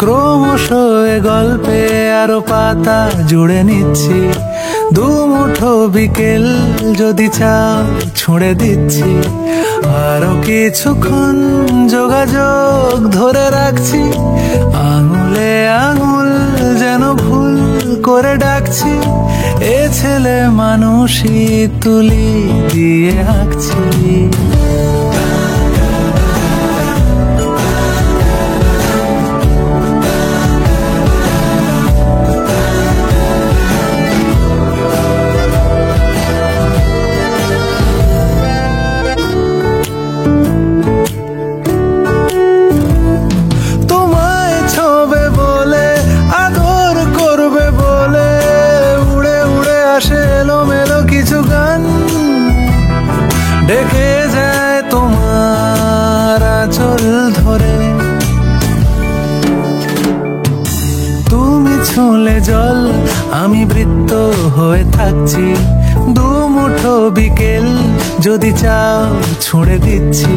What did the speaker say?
ক্রমশ এ গল্পে আরো পাতা জুড়ে নিচ্ছি, দুমুঠো বিকেল যদি চাও ছুঁড়ে দিচ্ছি। আরো কিছুক্ষণ যোগাযোগ ধরে রাখছি, আঙুলে আঙুল যেন ভুল করে ডাকছি। এ ছেলে মানুষই তুলি দিয়ে আঁকছি। ডেকে যায় তোমার আঁচল ধরে, তুমি ছুঁলে জল আমি বৃত্ত হয়ে থাকছি। দুমুঠো বিকেল যদি চাও ছুঁড়ে দিচ্ছি।